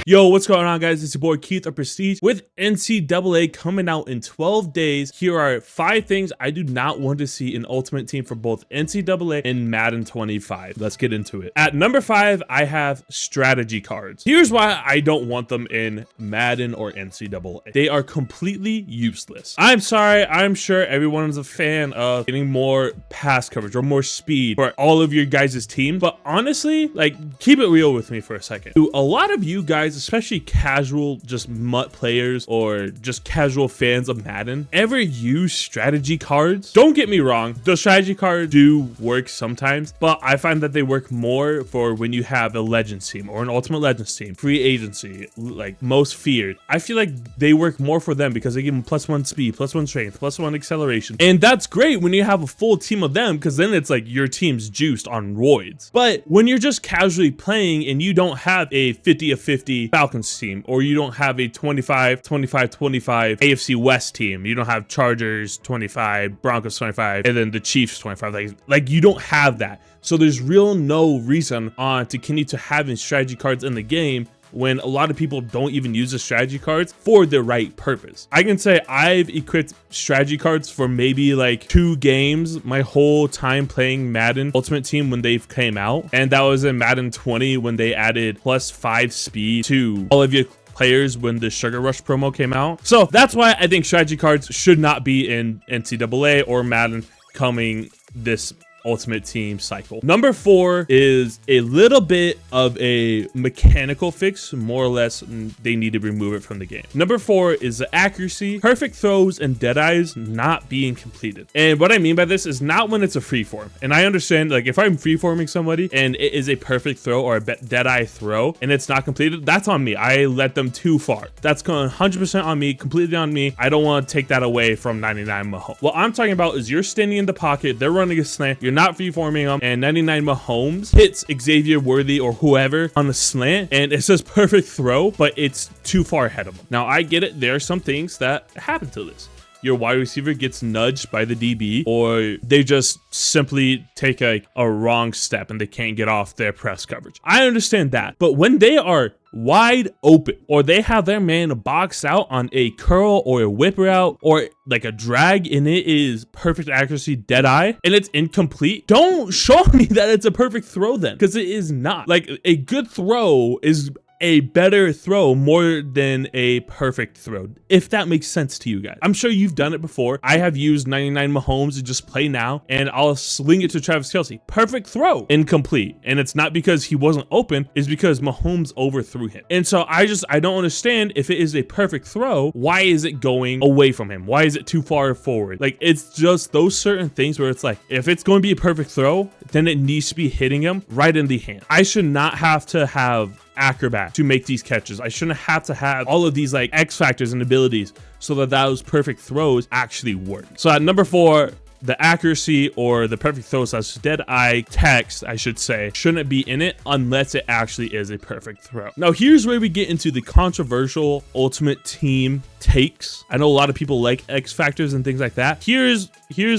Yo, what's going on, guys? It's your boy Keith of Prestige with NCAA coming out in 12 days. Here are 5 things I do not want to see in Ultimate Team for both NCAA and Madden 25. Let's get into it. At number 5, I have strategy cards. Here's why I don't want them in Madden or NCAA. They are completely useless. I'm sorry, I'm sure everyone is a fan of getting more pass coverage or more speed for all of your guys' team, but honestly, like, keep it real with me for a second. To a lot of you guys, especially casual, just MUT players or just casual fans of Madden, ever use strategy cards? Don't get me wrong, the strategy cards do work sometimes, but I find that they work more for when you have a Legends team or an Ultimate Legends team, free agency, like most feared. I feel like they work more for them because they give them +1 speed, +1 strength, +1 acceleration. And that's great when you have a full team of them, because then it's like your team's juiced on roids. But when you're just casually playing and you don't have a 50 of 50 Falcons team, or you don't have a 25-25-25 AFC West team, you don't have Chargers 25, Broncos 25, and then the Chiefs 25, like you don't have that. So there's real no reason to continue to having strategy cards in the game when a lot of people don't even use the strategy cards for the right purpose. I can say I've equipped strategy cards for maybe like 2 games my whole time playing Madden Ultimate Team when they came out, and that was in Madden 20 when they added +5 speed to all of your players when the Sugar Rush promo came out. So that's why I think strategy cards should not be in NCAA or Madden coming this Ultimate Team cycle. Number 4 is a little bit of a mechanical fix, more or less. They need to remove it from the game. Number 4 is the accuracy, perfect throws, and deadeyes not being completed. And what I mean by this is not when it's a freeform. And I understand, like, if I'm freeforming somebody and it is a perfect throw or a deadeye throw and it's not completed, that's on me. I let them too far. That's going 100% on me, completely on me. I don't want to take that away from 99 Mahomes. What I'm talking about is you're standing in the pocket, they're running a slant, you're not freeforming them, and 99 Mahomes hits Xavier Worthy or whoever on the slant, and it says perfect throw, but it's too far ahead of them. Now, I get it. There are some things that happen to this. Your wide receiver gets nudged by the DB, or they just simply take a wrong step and they can't get off their press coverage. I understand that, but when they are wide open, or they have their man boxed out on a curl or a whip route or like a drag, and it is perfect accuracy, dead eye, and it's incomplete, don't show me that it's a perfect throw then, because it is not. Like, a good throw is a better throw more than a perfect throw, if that makes sense to you guys. I'm sure you've done it before. I have used 99 Mahomes to just play now, and I'll sling it to Travis Kelce. Perfect throw, incomplete. And it's not because he wasn't open, it's because Mahomes overthrew him. And so I don't understand, if it is a perfect throw, why is it going away from him? Why is it too far forward? Like, it's just those certain things where it's like, if it's going to be a perfect throw, then it needs to be hitting him right in the hand. I should not have to have acrobat to make these catches. I shouldn't have to have all of these like X factors and abilities so that those perfect throws actually work. So at number 4, the accuracy or the perfect throw slash dead eye text, I should say, shouldn't be in it unless it actually is a perfect throw. Now, here's where we get into the controversial Ultimate Team takes. I know a lot of people like X factors and things like that. Here's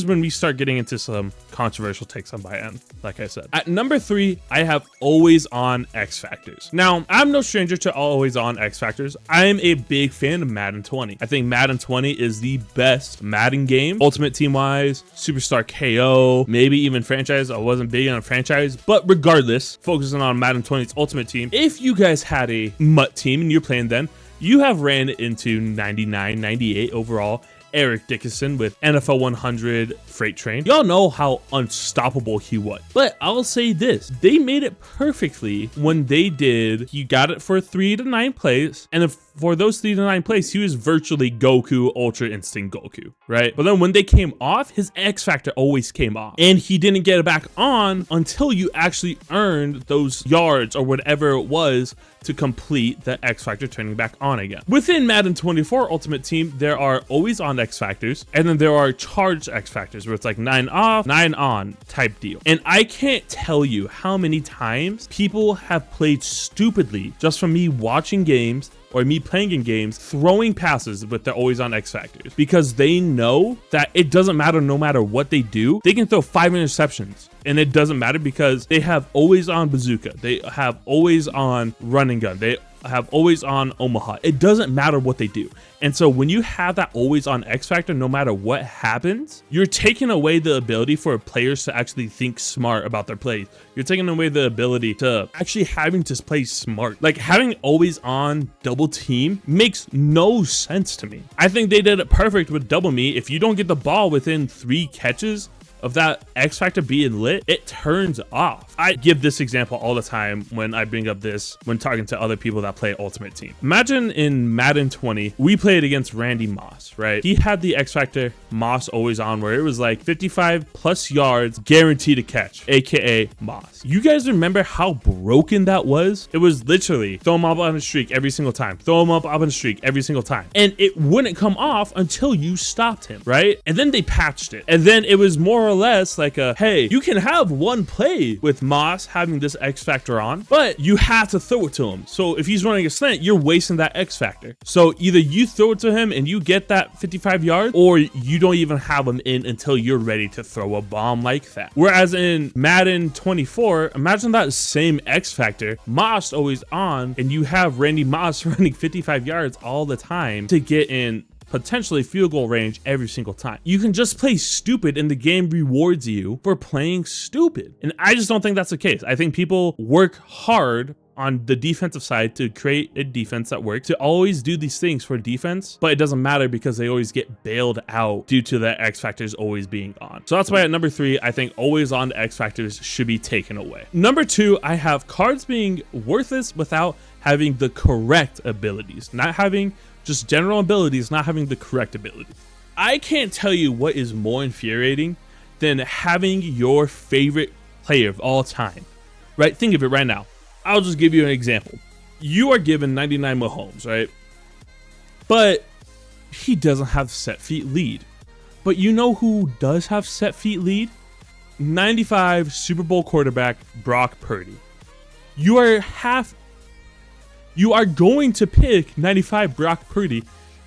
when we start getting into some controversial takes on my end. Like I said, at number 3, I have always on X factors. Now, I'm no stranger to always on X factors. I'm a big fan of Madden 20. I think Madden 20 is the best Madden game, Ultimate Team wise, Superstar KO, maybe even franchise. I wasn't big on franchise, but regardless, focusing on Madden 20's Ultimate Team, if you guys had a MUT team and you're playing then, you have ran into 99, 98 overall Eric Dickerson with NFL 100 Freight Train. Y'all know how unstoppable he was. But I'll say this, they made it perfectly when they did, he got it for 3 to 9 plays, and if for those 3 to 9 plays, he was virtually Goku, Ultra Instinct Goku, right? But then when they came off, his X Factor always came off, and he didn't get it back on until you actually earned those yards or whatever it was to complete the X Factor turning back on again. Within Madden 24 Ultimate Team, there are always on X Factors, and then there are charged X Factors where it's like 9 off, 9 on type deal. And I can't tell you how many times people have played stupidly just from me watching games or me playing in games, throwing passes with their always on X factors, because they know that it doesn't matter no matter what they do. They can throw 5 interceptions and it doesn't matter because they have always on bazooka. They have always on running gun. They have always on Omaha. It doesn't matter what they do. And so when you have that always on X factor, no matter what happens, you're taking away the ability for players to actually think smart about their plays. You're taking away the ability to actually having to play smart. Like having always on double team makes no sense to me. I think they did it perfect with double me. If you don't get the ball within 3 catches of that X factor being lit, it turns off. I give this example all the time when I bring up this when talking to other people that play Ultimate Team. Imagine in Madden 20, we played against Randy Moss, right? He had the X factor Moss always on, where it was like 55 plus yards guaranteed to catch, aka Moss. You guys remember how broken that was? It was literally throw him up on a streak every single time, throw him up on a streak every single time, and it wouldn't come off until you stopped him, right? And then they patched it, and then it was more or less like a, hey, you can have one play with Moss having this X factor on, but you have to throw it to him. So if he's running a slant, you're wasting that X factor. So either you throw it to him and you get that 55 yards, or you don't even have him in until you're ready to throw a bomb like that. Whereas in Madden 24, imagine that same X factor, Moss always on, and you have Randy Moss running 55 yards all the time to get in potentially field goal range every single time. You can just play stupid and the game rewards you for playing stupid. And I just don't think that's the case. I think people work hard on the defensive side to create a defense that works, to always do these things for defense, but it doesn't matter because they always get bailed out due to the X factors always being on. So that's why at number 3, I think always on X factors should be taken away. Number 2, I have cards being worthless without having the correct abilities, not having just general abilities, not having the correct abilities. I can't tell you what is more infuriating than having your favorite player of all time, right? Think of it right now. I'll just give you an example. You are given 99 Mahomes, right? But he doesn't have set feet lead. But you know who does have set feet lead? 95 Super Bowl quarterback Brock Purdy. You are going to pick 95 Brock Purdy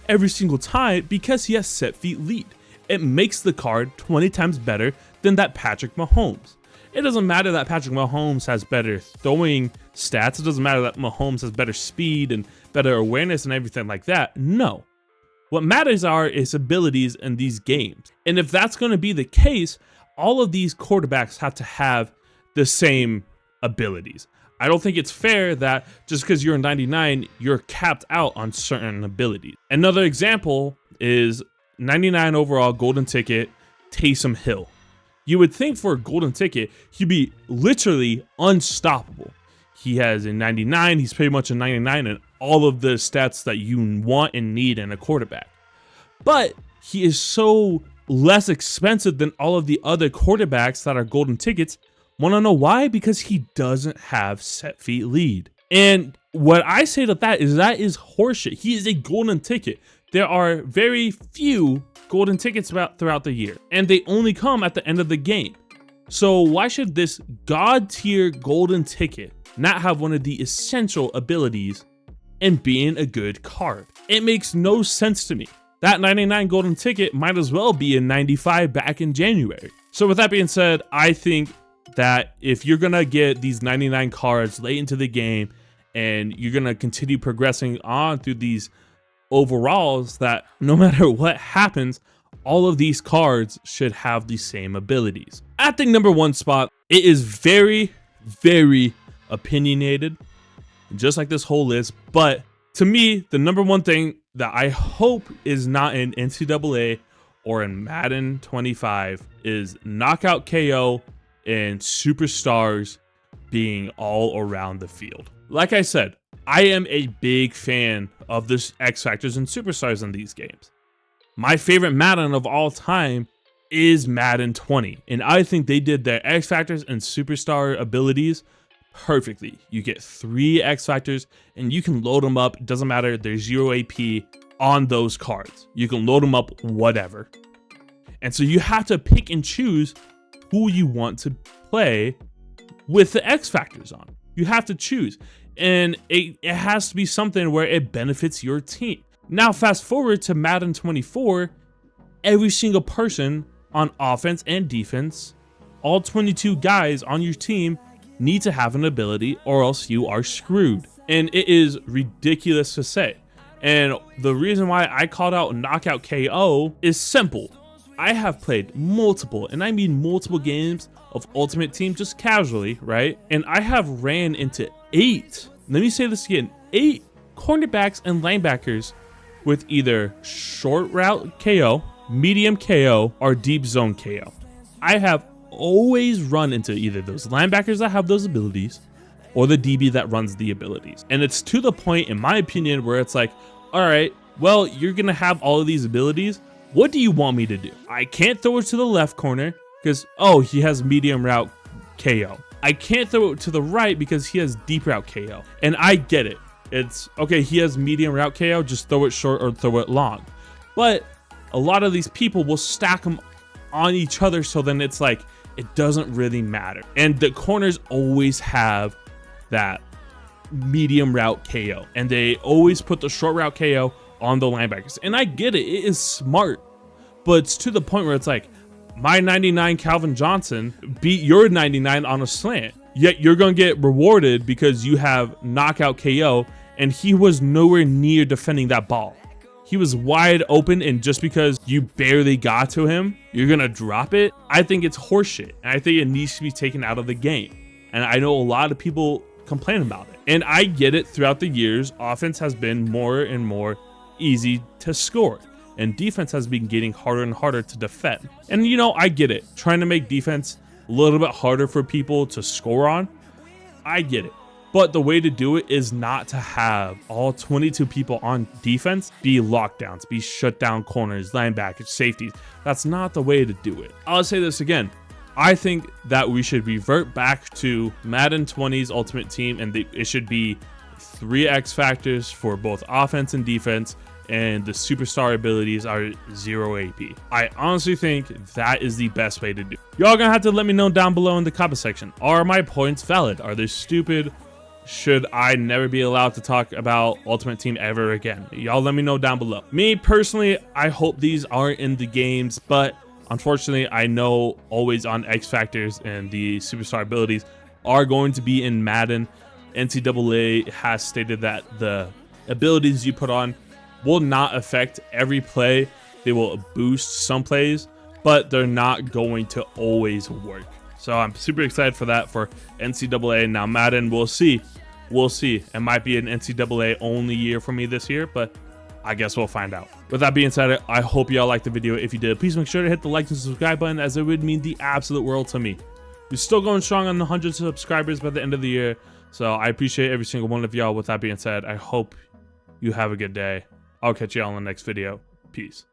every single time because he has set feet lead. It makes the card 20 times better than that Patrick Mahomes. It doesn't matter that Patrick Mahomes has better throwing stats. It doesn't matter that Mahomes has better speed and better awareness and everything like that. No. What matters are his abilities in these games. And if that's going to be the case, all of these quarterbacks have to have the same abilities. I don't think it's fair that just because you're a 99, you're capped out on certain abilities. Another example is 99 overall golden ticket, Taysom Hill. You would think for a golden ticket, he'd be literally unstoppable. He has a 99, he's pretty much a 99 and all of the stats that you want and need in a quarterback. But he is so less expensive than all of the other quarterbacks that are golden tickets. Want to know why? Because he doesn't have set feet lead. And what I say to that is horseshit. He is a golden ticket. There are very few golden tickets throughout the year, and they only come at the end of the game. So why should this god tier golden ticket not have one of the essential abilities in being a good card? It makes no sense to me. That 99 golden ticket might as well be a 95 back in January. So with that being said, I think that if you're gonna get these 99 cards late into the game and you're gonna continue progressing on through these overalls, that no matter what happens, all of these cards should have the same abilities. At the number 1 spot, it is very, very opinionated, just like this whole list. But to me, the number 1 thing that I hope is not in NCAA or in Madden 25 is knockout KO and superstars being all around the field. Like I said, I am a big fan of the X Factors and superstars in these games. My favorite Madden of all time is Madden 20, and I think they did their X Factors and superstar abilities perfectly. You get 3 X Factors and you can load them up. It doesn't matter, there's 0 AP on those cards. You can load them up whatever. And so you have to pick and choose who you want to play with the X Factors on. You have to choose. And it has to be something where it benefits your team. Now, fast forward to Madden 24, every single person on offense and defense, all 22 guys on your team need to have an ability or else you are screwed. And it is ridiculous to say. And the reason why I called out knockout KO is simple. I have played multiple, and I mean multiple games of Ultimate Team just casually, right? And I have ran into 8, let me say this again, 8 cornerbacks and linebackers with either short route KO, medium KO, or deep zone KO. I have always run into either those linebackers that have those abilities or the DB that runs the abilities. And it's to the point, in my opinion, where it's like, all right, well, you're gonna have all of these abilities. What do you want me to do? I can't throw it to the left corner because, oh, he has medium route KO. I can't throw it to the right because he has deep route KO. And I get it. It's, okay, he has medium route KO, just throw it short or throw it long. But a lot of these people will stack them on each other, so then it's like, it doesn't really matter. And the corners always have that medium route KO, and they always put the short route KO on the linebackers. And I get it, it is smart, but it's to the point where it's like, my 99 Calvin Johnson beat your 99 on a slant, yet you're gonna get rewarded because you have knockout KO, and he was nowhere near defending that ball. He was wide open, and just because you barely got to him, you're gonna drop it. I think it's horseshit, and I think it needs to be taken out of the game. And I know a lot of people complain about it. And I get it, throughout the years, offense has been more and more easy to score, and defense has been getting harder and harder to defend. And you know, I get it. Trying to make defense a little bit harder for people to score on, I get it. But the way to do it is not to have all 22 people on defense be lockdowns, be shut down corners, linebackers, safeties. That's not the way to do it. I'll say this again. I think that we should revert back to Madden 20's Ultimate Team, and it should be 3 X factors for both offense and defense, and the superstar abilities are 0 AP. I honestly think that is the best way to do it. Y'all gonna have to let me know down below in the comment section. Are my points valid? Are they stupid? Should I never be allowed to talk about Ultimate Team ever again? Y'all let me know down below. Me personally, I hope these aren't in the games, but unfortunately, I know always on X Factors and the superstar abilities are going to be in Madden. NCAA has stated that the abilities you put on will not affect every play. They will boost some plays, but they're not going to always work. So I'm super excited for that for NCAA. Now Madden, we'll see. We'll see. It might be an NCAA only year for me this year, but I guess we'll find out. With that being said, I hope y'all liked the video. If you did, please make sure to hit the like and subscribe button, as it would mean the absolute world to me. We're still going strong on the 100 subscribers by the end of the year, so I appreciate every single one of y'all. With that being said, I hope you have a good day. I'll catch y'all in the next video. Peace.